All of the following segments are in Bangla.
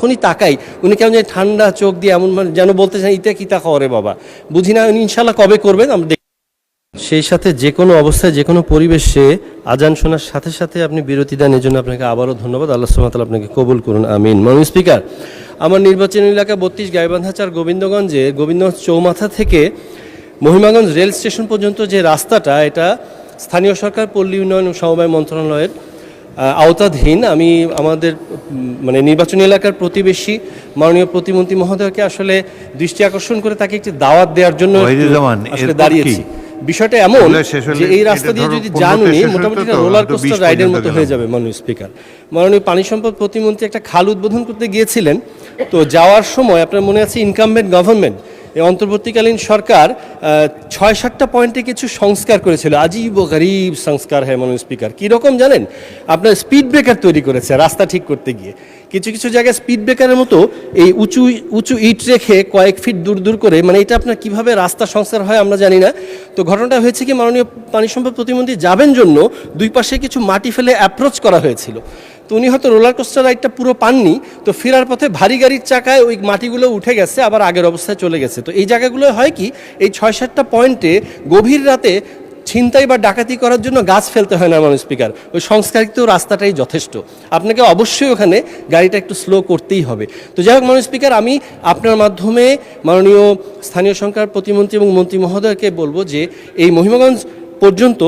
যখনই তাকাই উনি কেমন যেন ঠান্ডা চোখ দিয়ে এমন যেন বলতে চান ইতে কিতা করে বাবা, বুঝি না উনি ইনশাল্লাহ কবে করবেন আমরা দেখি। সেই সাথে যে কোনো অবস্থায় যে কোনো পরিবেশে আজান শোনার সাথে সাথে আপনি বিরতি দেন, এই জন্য আপনাকে আবারও ধন্যবাদ। আল্লাহ সুবহানাহু ওয়া তাআলা আপনাকে কবুল করুন, আমিন। মাননীয় স্পিকার, আমার নির্বাচনী এলাকা 32 গাইবান্ধা 4 গোবিন্দগঞ্জে গোবিন্দগঞ্জ চৌমাথা থেকে মহিমাগঞ্জ রেল স্টেশন পর্যন্ত যে রাস্তাটা, এটা স্থানীয় সরকার পল্লী উন্নয়ন ও সমবায় মন্ত্রণালয়ের আওতাধীন। আমি আমাদের নির্বাচনী এলাকার প্রতিবেশী মাননীয় প্রতিমন্ত্রী মহোদয়কে আসলে দৃষ্টি আকর্ষণ করে তাকে একটি দাওয়াত দেওয়ার জন্য আসলে দাঁড়িয়েছি। বিষয়টা এমন যে এই রাস্তা দিয়ে যদি যান উনি মোটামুটি রোলার কোস্টার রাইডের মতো হয়ে যাবে। মাননীয় স্পিকার, মাননীয় পানি সম্পদ প্রতিমন্ত্রী একটা খাল উদ্বোধন করতে গিয়েছিলেন, তো যাওয়ার সময় আপনার মনে আছে ইনকামবেন্ট গভর্নমেন্ট এই অন্তর্বর্তীকালীন সরকার ৬-৭টা পয়েন্টে কিছু সংস্কার করেছিল। আজীব ও গরিব সংস্কার হ্যাঁ মাননীয় স্পিকার। কীরকম জানেন, আপনার স্পিড ব্রেকার তৈরি করেছে রাস্তা ঠিক করতে গিয়ে। কিছু কিছু জায়গায় স্পিড ব্রেকারের মতো এই উঁচু উঁচু ইট রেখে কয়েক ফিট দূর দূর করে, এটা আপনার কীভাবে রাস্তা সংস্কার হয় আমরা জানি না। তো ঘটনাটা হয়েছে কি, মাননীয় পানি সম্পদ প্রতিমন্ত্রী যাবেন জন্য দুই পাশে কিছু মাটি ফেলে অ্যাপ্রোচ করা হয়েছিল। তো উনি হয়তো রোলার কোস্টার রাইডটা পুরো পাননি, তো ফেরার পথে ভারী গাড়ির চাকায় ওই মাটিগুলো উঠে গেছে, আবার আগের অবস্থায় চলে গেছে। তো এই জায়গাগুলো হয় কি, এই ৬-৭টা পয়েন্টে গভীর রাতে ছিনতাই বা ডাকাতি করার জন্য গাছ ফেলতে হয় না মাননীয় স্পিকার, ওই সংস্কারিত রাস্তাটাই যথেষ্ট। আপনাকে অবশ্যই ওখানে গাড়িটা একটু স্লো করতেই হবে। তো যাই হোক মাননীয় স্পিকার, আমি আপনার মাধ্যমে মাননীয় স্থানীয় সরকার প্রতিমন্ত্রী এবং মন্ত্রী মহোদয়কে বলবো যে এই মহিমাগঞ্জ পর্যন্ত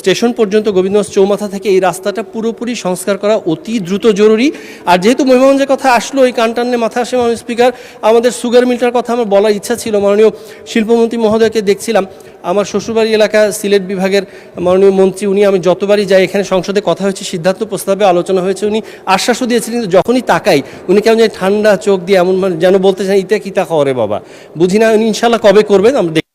স্টেশন পর্যন্ত গোবিন্দগঞ্জ চৌমাথা থেকে এই রাস্তাটা পুরোপুরি সংস্কার করা অতি দ্রুত জরুরি। আর যেহেতু মহিমাগঞ্জের কথা আসলো, এই কানটান্নে মাথা আসে মাননীয় স্পিকার, আমাদের সুগার মিলটার কথা আমার বলার ইচ্ছা ছিল। মাননীয় শিল্পমন্ত্রী মহোদয়কে দেখছিলাম, আমার শ্বশুরবাড়ি এলাকা সিলেট বিভাগের মাননীয় মন্ত্রী, উনি আমি যতবারই যাই এখানে সংসদে কথা হয়েছে, সিদ্ধান্ত প্রস্তাবে আলোচনা হয়েছে, উনি আশ্বাসও দিয়েছিলেন। কিন্তু যখনই তাকাই উনি কেমন যেন ঠান্ডা চোখ দিয়ে এমন যেন বলতে চান ইতে কিতা করে বাবা, বুঝি না উনি ইনশাল্লাহ কবে করবেন আমরা দেখি।